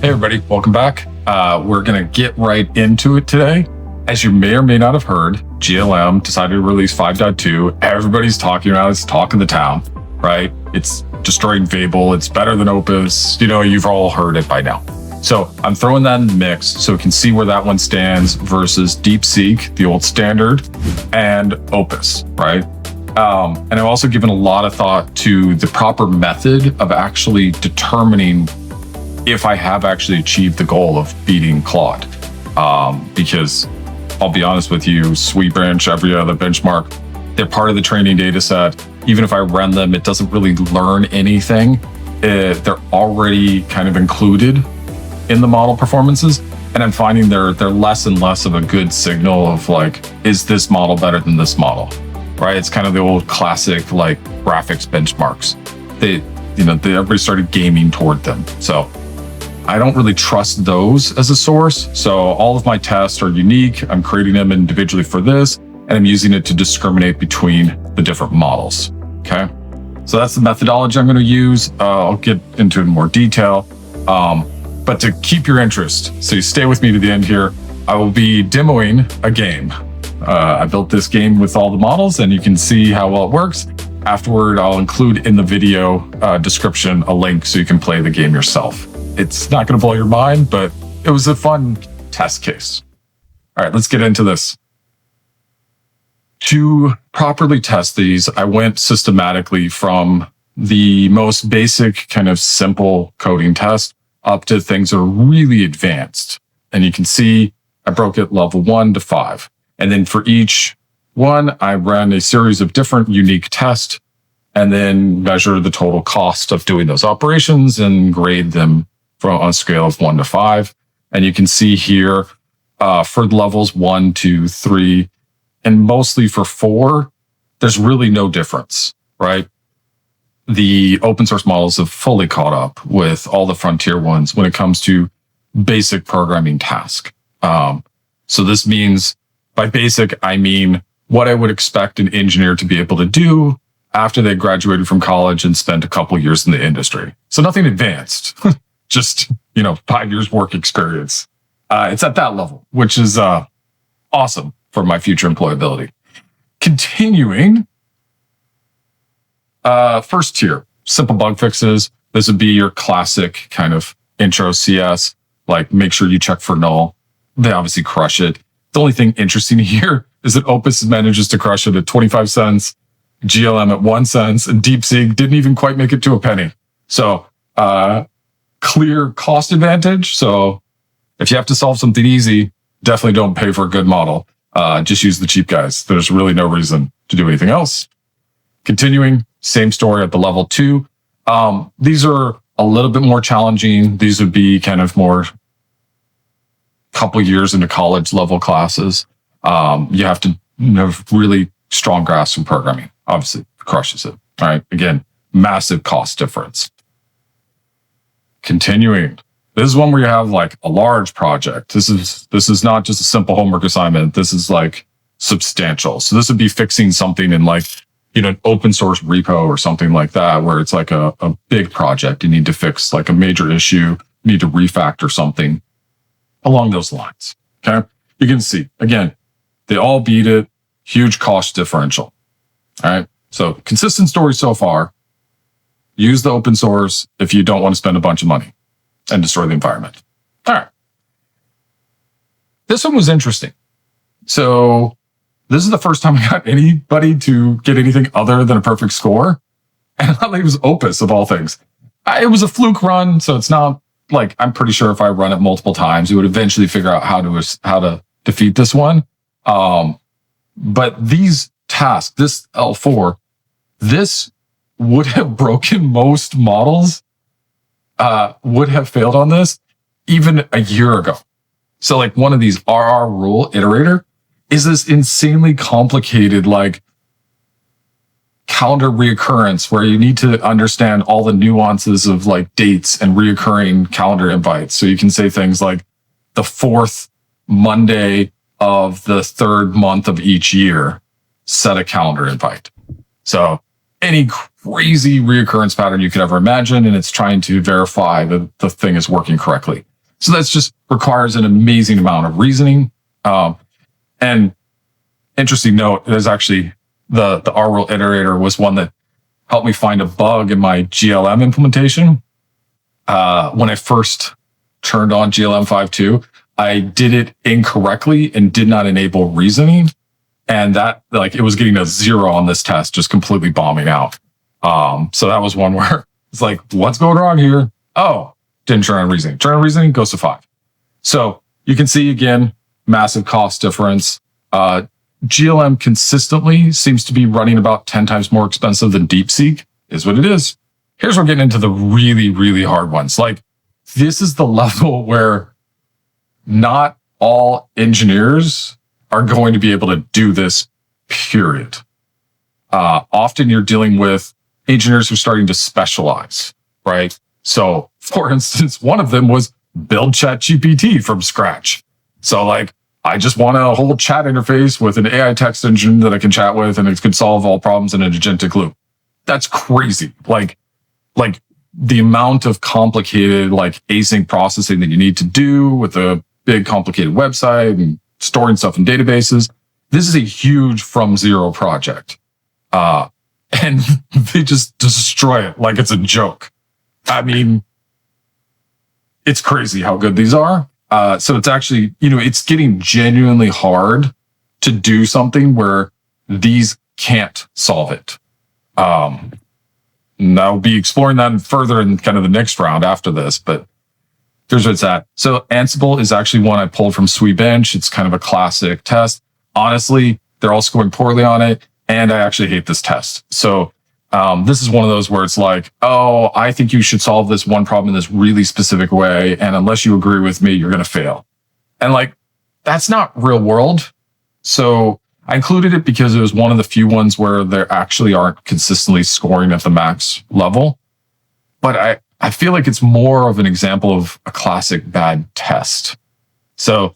Hey everybody, welcome back. We're gonna get right into it today. As you may or may not have heard, GLM decided to release 5.2. Everybody's talking about it. It's talk of the town, right? It's destroying Fable. It's better than Opus. You've all heard it by now. So I'm throwing that in the mix so we can see where that one stands versus DeepSeek, the old standard, and Opus, right? And I've also given a lot of thought to the proper method of actually determining if I have actually achieved the goal of beating Claude. Because I'll be honest with you, SweetBench, every other benchmark, they're part of the training data set. Even if I run them, it doesn't really learn anything. They're already kind of included in the model performances. And I'm finding they're less and less of a good signal of like, is this model better than this model? Right? It's kind of the old classic like graphics benchmarks. Everybody started gaming toward them. So I don't really trust those as a source. So all of my tests are unique. I'm creating them individually for this, and I'm using it to discriminate between the different models. Okay. So that's the methodology I'm going to use. I'll get into it in more detail. But to keep your interest, so you stay with me to the end here, I will be demoing a game. I built this game with all the models, and you can see how well it works. Afterward, I'll include in the video description a link so you can play the game yourself. It's not going to blow your mind, but it was a fun test case. All right, let's get into this. To properly test these, I went systematically from the most basic kind of simple coding test up to things that are really advanced. And you can see I broke it level 1 to 5. And then for each one, I ran a series of different unique tests and then measure the total cost of doing those operations and grade them on a scale of 1 to 5. And you can see here for levels 1, 2, 3, and mostly for 4, there's really no difference, right? The open source models have fully caught up with all the frontier ones when it comes to basic programming task. So this means by basic, I mean what I would expect an engineer to be able to do after they graduated from college and spent a couple years in the industry. So nothing advanced. Just, 5 years work experience. It's at that level, which is awesome for my future employability. Continuing, first tier, simple bug fixes. This would be your classic kind of intro CS, like make sure you check for null. They obviously crush it. The only thing interesting here is that Opus manages to crush it at 25 cents, GLM at 1 cent, and DeepSeek didn't even quite make it to a penny. So, clear cost advantage. So if you have to solve something easy, definitely don't pay for a good model. Just use the cheap guys. There's really no reason to do anything else. Continuing, same story at the level 2. These are a little bit more challenging. These would be kind of more couple years into college level classes. You have to have really strong grasp in programming. Obviously, crushes it. All right. Again, massive cost difference. Continuing, this is one where you have like a large project. This is not just a simple homework assignment. This is like substantial. So this would be fixing something in like, an open source repo or something like that, where it's like a big project. You need to fix like a major issue, you need to refactor something along those lines. Okay. You can see again, they all beat it. Huge cost differential. All right. So consistent story so far. Use the open source if you don't want to spend a bunch of money and destroy the environment. All right. This one was interesting. So this is the first time I got anybody to get anything other than a perfect score. And I thought it was Opus of all things. It was a fluke run. So it's not like, I'm pretty sure if I run it multiple times, we would eventually figure out how to defeat this one. But these tasks, this L4, this would have broken most models, would have failed on this even a year ago. So like one of these RR rule iterator is this insanely complicated, like calendar reoccurrence where you need to understand all the nuances of like dates and reoccurring calendar invites. So you can say things like the 4th Monday of the 3rd month of each year, set a calendar invite. So any crazy reoccurrence pattern you could ever imagine, and it's trying to verify that the thing is working correctly. So that's just requires an amazing amount of reasoning. And interesting note is actually the RWorld iterator was one that helped me find a bug in my GLM implementation. When I first turned on GLM 5.2, I did it incorrectly and did not enable reasoning. And that, like, it was getting a 0 on this test, just completely bombing out. So that was one where it's like, what's going wrong here? Oh, didn't turn on reasoning. Turn on reasoning, goes to 5. So you can see, again, massive cost difference. GLM consistently seems to be running about 10 times more expensive than DeepSeek, is what it is. Here's where we're getting into the really, really hard ones. Like, this is the level where not all engineers are going to be able to do this, period. Often you're dealing with engineers who are starting to specialize, right? So, for instance, one of them was build ChatGPT from scratch. So, like, I just want a whole chat interface with an AI text engine that I can chat with, and it can solve all problems in an agentic loop. That's crazy. Like the amount of complicated, like, async processing that you need to do with a big complicated website and storing stuff in databases. This is a huge from zero project. And they just destroy it like it's a joke. I mean, it's crazy how good these are. So it's actually, it's getting genuinely hard to do something where these can't solve it. And I'll be exploring that further in kind of the next round after this, but here's where it's at. So Ansible is actually one I pulled from SweBench. It's kind of a classic test. Honestly, they're all scoring poorly on it, and I actually hate this test. So this is one of those where it's like, oh, I think you should solve this one problem in this really specific way, and unless you agree with me, you're going to fail. And, like, that's not real world. So I included it because it was one of the few ones where there actually aren't consistently scoring at the max level. But I feel like it's more of an example of a classic bad test. So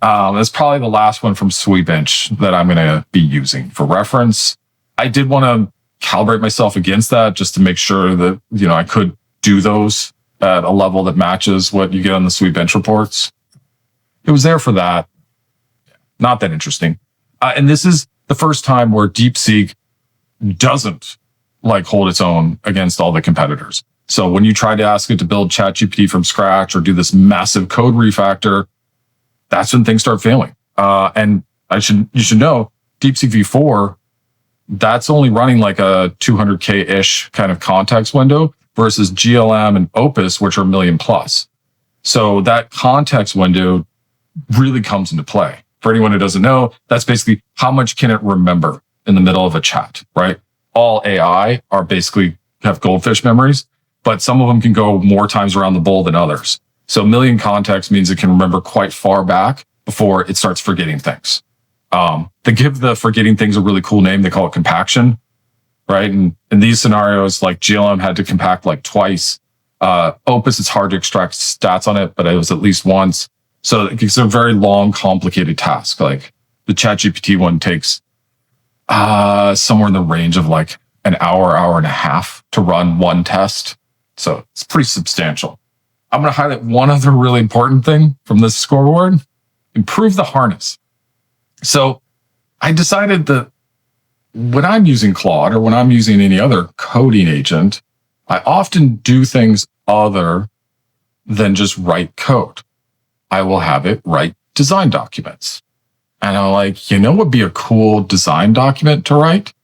that's probably the last one from SweBench that I'm going to be using for reference. I did want to calibrate myself against that just to make sure that, I could do those at a level that matches what you get on the SweBench reports. It was there for that. Not that interesting. And this is the first time where DeepSeek doesn't, like, hold its own against all the competitors. So when you try to ask it to build ChatGPT from scratch or do this massive code refactor, that's when things start failing. And you should know, DeepSeek v4, that's only running like a 200K-ish kind of context window versus GLM and Opus, which are $1 million plus. So that context window really comes into play. For anyone who doesn't know, that's basically how much can it remember in the middle of a chat, right? All AI are basically have goldfish memories, but some of them can go more times around the bowl than others. So 1 million context means it can remember quite far back before it starts forgetting things. They give the forgetting things a really cool name. They call it compaction, right? And in these scenarios, like, GLM had to compact like twice. Opus, it's hard to extract stats on it, but it was at least once. So it's a very long, complicated task. Like, the ChatGPT one takes somewhere in the range of like an hour, hour and a half to run one test. So it's pretty substantial. I'm going to highlight one other really important thing from this scoreboard: improve the harness. So I decided that when I'm using Claude or when I'm using any other coding agent, I often do things other than just write code. I will have it write design documents. And I'm like, what would be a cool design document to write?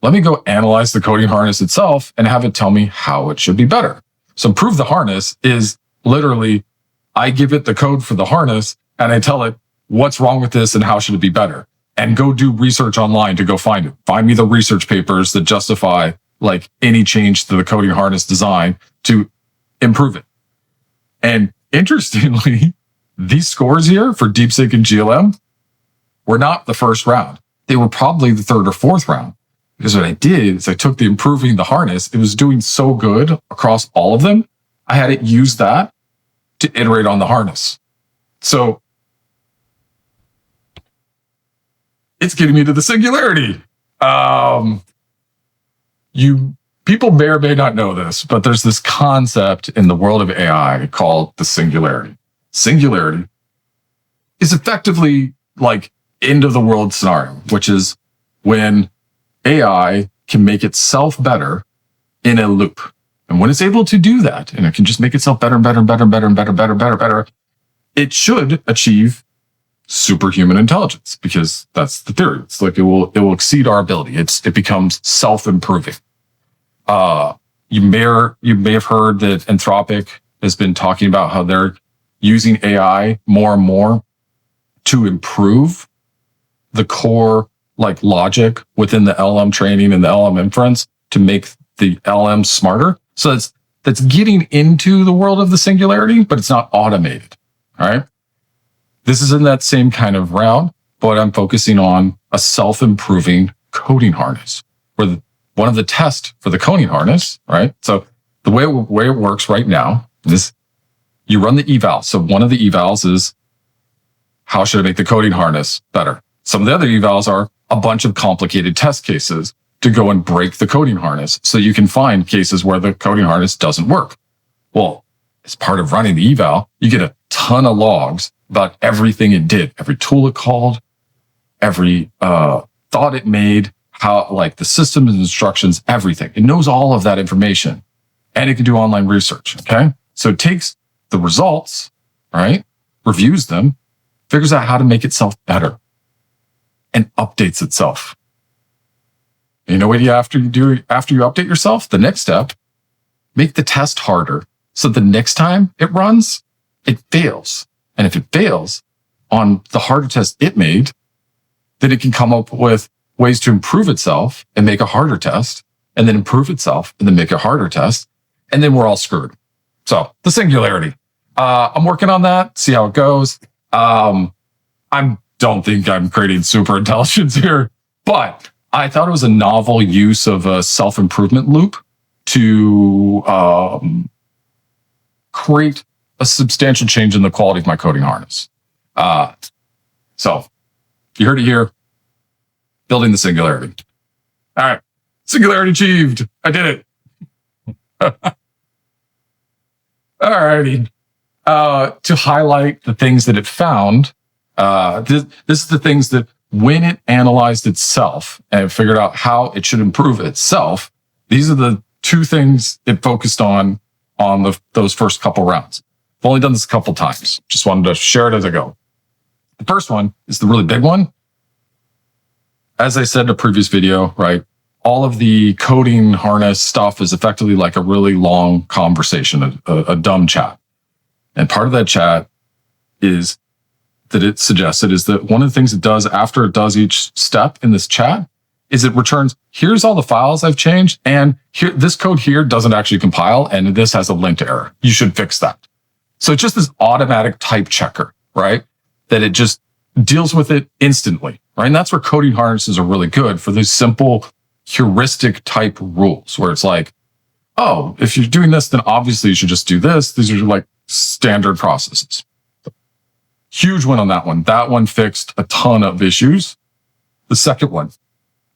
Let me go analyze the coding harness itself and have it tell me how it should be better. So improve the harness is literally, I give it the code for the harness and I tell it what's wrong with this and how should it be better. And go do research online to go find it. Find me the research papers that justify, like, any change to the coding harness design to improve it. And interestingly, these scores here for DeepSeek and GLM were not the first round. They were probably the third or fourth round. Because what I did is I took the improving the harness. It was doing so good across all of them. I had it use that to iterate on the harness. So it's getting me to the singularity. You people may or may not know this, but there's this concept in the world of AI called the singularity. Singularity is effectively like end of the world scenario, which is when AI can make itself better in a loop. And when it's able to do that, and it can just make itself better and better and better and better and better, better, it should achieve superhuman intelligence, because that's the theory. It's like it will exceed our ability. It becomes self-improving. You may have heard that Anthropic has been talking about how they're using AI more and more to improve the core like logic within the LM training and the LM inference to make the LM smarter. So that's getting into the world of the singularity, but it's not automated. All right. This is in that same kind of realm, but I'm focusing on a self-improving coding harness, where one of the tests for the coding harness, right? So the way it works right now is you run the eval. So one of the evals is, how should I make the coding harness better? Some of the other evals are a bunch of complicated test cases to go and break the coding harness. So you can find cases where the coding harness doesn't work. Well, as part of running the eval, you get a ton of logs about everything it did, every tool it called, every thought it made, how like the system and instructions, everything. It knows all of that information, and it can do online research. Okay. So it takes the results, right? Reviews them, figures out how to make itself better, and updates itself. And you know what after you update yourself? The next step, make the test harder. So the next time it runs, it fails. And if it fails on the harder test it made, then it can come up with ways to improve itself and make a harder test, and then improve itself and then make a harder test. And then we're all screwed. So the singularity, I'm working on that, see how it goes. I don't think I'm creating super intelligence here, but I thought it was a novel use of a self-improvement loop to create a substantial change in the quality of my coding harness. So you heard it here, building the singularity. All right, singularity achieved. I did it. All righty. To highlight the things that it found, this is the things that when it analyzed itself and figured out how it should improve itself, these are the two things it focused on those first couple rounds. I've only done this a couple times. Just wanted to share it as I go. The first one is the really big one. As I said in a previous video, right? All of the coding harness stuff is effectively like a really long conversation, a dumb chat. And part of that chat is that it suggested is that one of the things it does after it does each step in this chat is it returns, here's all the files I've changed, and here, this code here doesn't actually compile, and this has a lint error. You should fix that. So it's just this automatic type checker, right? That it just deals with it instantly, right? And that's where coding harnesses are really good, for these simple heuristic type rules, where it's like, oh, if you're doing this, then obviously you should just do this. These are like standard processes. Huge win on that one. That one fixed a ton of issues. The second one,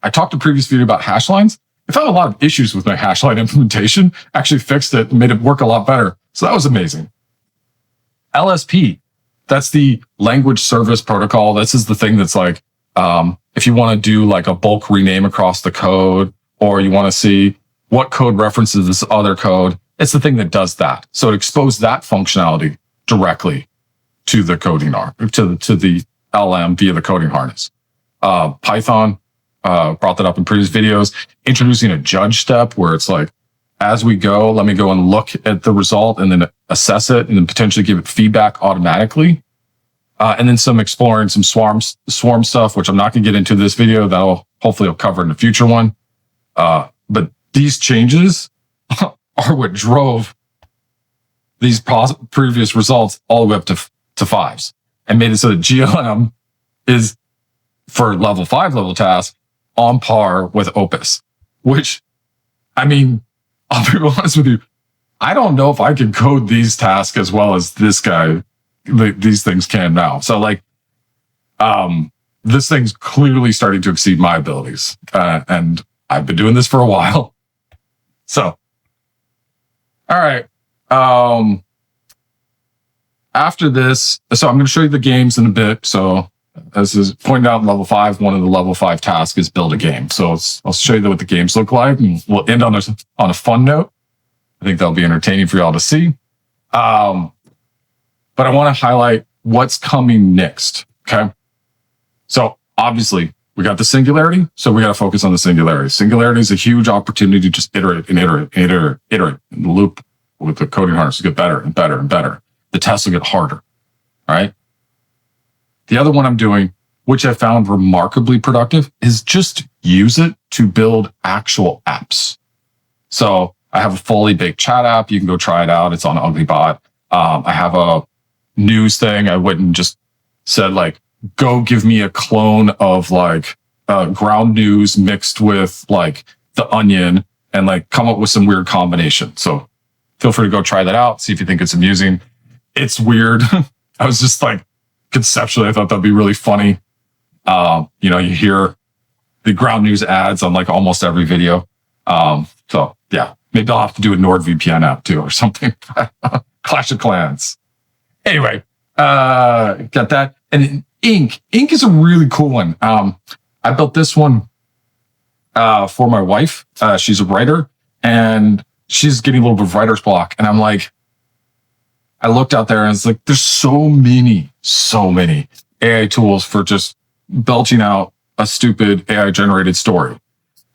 I talked in a previous video about hash lines. I found a lot of issues with my hash line implementation, actually fixed it and made it work a lot better. So that was amazing. LSP, that's the language service protocol. This is the thing that's like, if you want to do like a bulk rename across the code, or you want to see what code references this other code, it's the thing that does that. So it exposed that functionality directly to the coding to the LM via the coding harness. Python brought that up in previous videos, introducing a judge step where it's like, as we go, let me go and look at the result and then assess it and then potentially give it feedback automatically. And then some exploring some swarm stuff, which I'm not going to get into this video. That'll hopefully I'll cover in a future one. But these changes are what drove these previous results all the way up to fives, and made it so that GLM is, for level 5 level tasks, on par with Opus, which, I mean, I'll be honest with you, I don't know if I can code these tasks as well as this guy, these things can now. So like, this thing's clearly starting to exceed my abilities. And I've been doing this for a while. So, all right. After this, so I'm going to show you the games in a bit. So as is pointed out in level 5, one of the level 5 tasks is build a game. So I'll show you what the games look like, and we'll end on a fun note. I think that'll be entertaining for y'all to see. But I want to highlight what's coming next. Okay. So obviously we got the singularity. So we got to focus on the singularity. Singularity is a huge opportunity to just iterate and iterate and iterate, iterate. And the loop with the coding harness will get better and better and better. The tests will get harder. Right. The other one I'm doing, which I found remarkably productive, is just use it to build actual apps. So I have a fully baked chat app. You can go try it out. It's on Uglybot. I have a news thing. I went and just said, like, go give me a clone of like ground news mixed with like The Onion and like come up with some weird combination. So feel free to go try that out. See if you think it's amusing. It's weird. I was just like, conceptually, I thought that'd be really funny. You know, you hear the ground news ads on like almost every video. So yeah, maybe I'll have to do a NordVPN app too or something. Clash of Clans. Anyway, got that. And Ink is a really cool one. I built this one for my wife. She's a writer and she's getting a little bit of writer's block. And I'm like, I looked out there and it's like, there's so many AI tools for just belching out a stupid AI generated story.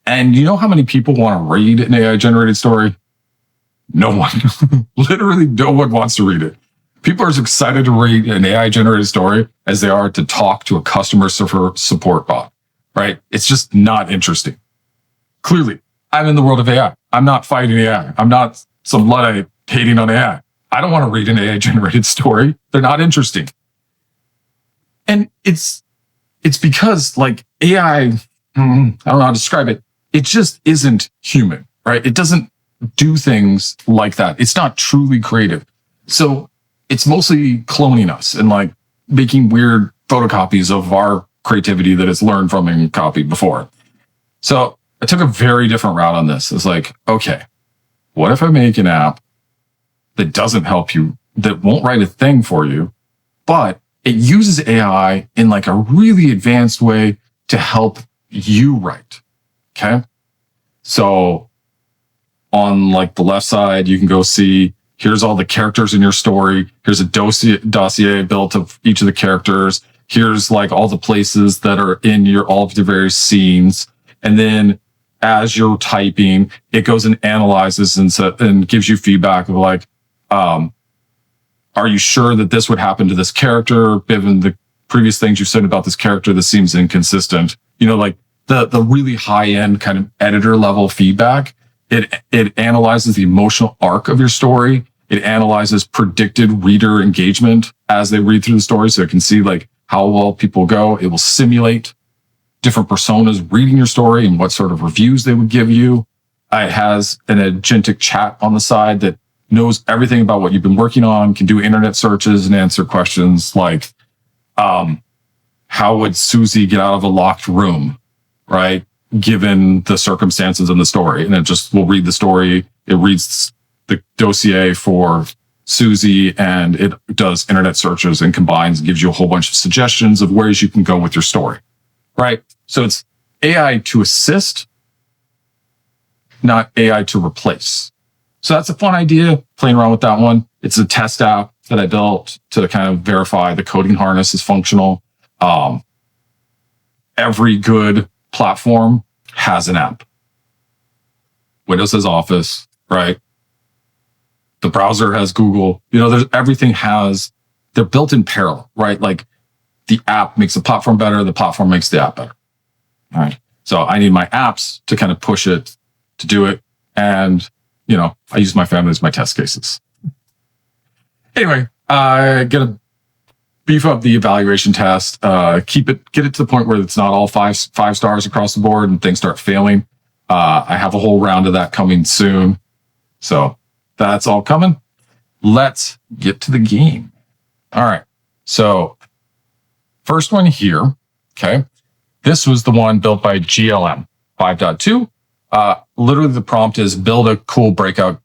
And you know how many people want to read an AI generated story? No one. Literally no one wants to read it. People are as excited to read an AI generated story as they are to talk to a customer support bot, right? It's just not interesting. Clearly, I'm in the world of AI. I'm not fighting AI. I'm not some Luddite hating on AI. I don't want to read an AI generated story. They're not interesting. And it's because like AI, I don't know how to describe it. It just isn't human, right? It doesn't do things like that. It's not truly creative. So it's mostly cloning us and like making weird photocopies of our creativity that it's learned from and copied before. So I took a very different route on this. It's like, okay, what if I make an app that doesn't help you, that won't write a thing for you, but it uses AI in like a really advanced way to help you write. Okay. So on like the left side, you can go see, here's all the characters in your story. Here's a dossier built of each of the characters. Here's like all the places that are in all of the various scenes. And then as you're typing, it goes and analyzes and gives you feedback of like, are you sure that this would happen to this character? Given the previous things you've said about this character, this seems inconsistent. You know, like the really high end kind of editor level feedback. It analyzes the emotional arc of your story. It analyzes predicted reader engagement as they read through the story. So it can see like how well people go. It will simulate different personas reading your story and what sort of reviews they would give you. It has an agentic chat on the side that knows everything about what you've been working on, can do internet searches and answer questions like, how would Susie get out of a locked room, right? Given the circumstances in the story. And it just will read the story. It reads the dossier for Susie and it does internet searches and combines and gives you a whole bunch of suggestions of ways you can go with your story, right? So it's AI to assist, not AI to replace. So that's a fun idea, playing around with that one. It's a test app that I built to kind of verify the coding harness is functional. Every good platform has an app. Windows has Office, right? The browser has Google. You know, they're built in parallel, right? Like the app makes the platform better, the platform makes the app better. All right. So I need my apps to kind of push it to do it. And you know, I use my family as my test cases. Anyway, I gotta beef up the evaluation test, get it to the point where it's not all five stars across the board and things start failing. I have a whole round of that coming soon. So that's all coming. Let's get to the game. All right. So first one here. Okay. This was the one built by GLM 5.2. literally the prompt is build a cool breakout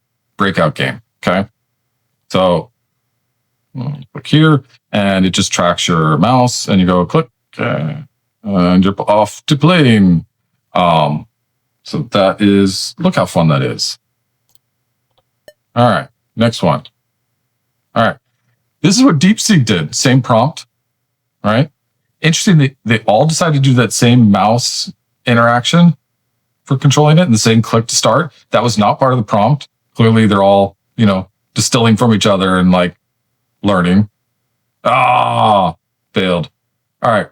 game. Okay. So click here and it just tracks your mouse and you go click and you're off to playing. So that is, look how fun that is. All right, next one. All right, this is what DeepSeek did. Same prompt, right? Interesting, they all decided to do that same mouse interaction for controlling it and the same click to start. That was not part of the prompt. Clearly, they're all, distilling from each other and like learning. Failed. All right.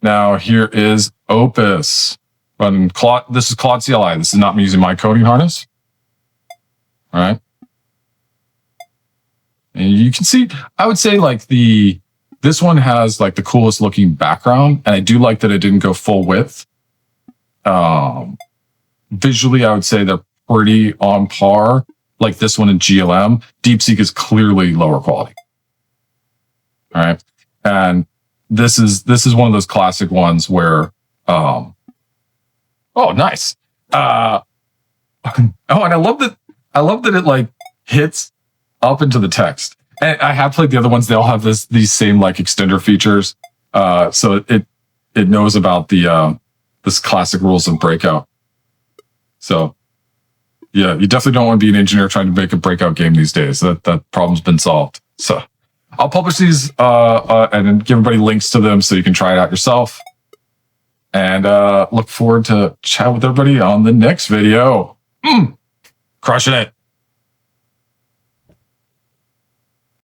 Now here is Opus. Running Claude. This is Claude CLI. This is not me using my coding harness. All right. And you can see, I would say like this one has like the coolest looking background. And I do like that it didn't go full width. Visually, I would say they're pretty on par. Like this one in GLM. DeepSeek is clearly lower quality. All right. And this is one of those classic ones where, oh, nice. And I love that it like hits up into the text. And I have played the other ones. They all have these same like extender features. So it knows about this classic rules of Breakout. So yeah, you definitely don't want to be an engineer trying to make a Breakout game these days. That problem's been solved. So I'll publish these and then give everybody links to them so you can try it out yourself. And look forward to chat with everybody on the next video. Crushing it.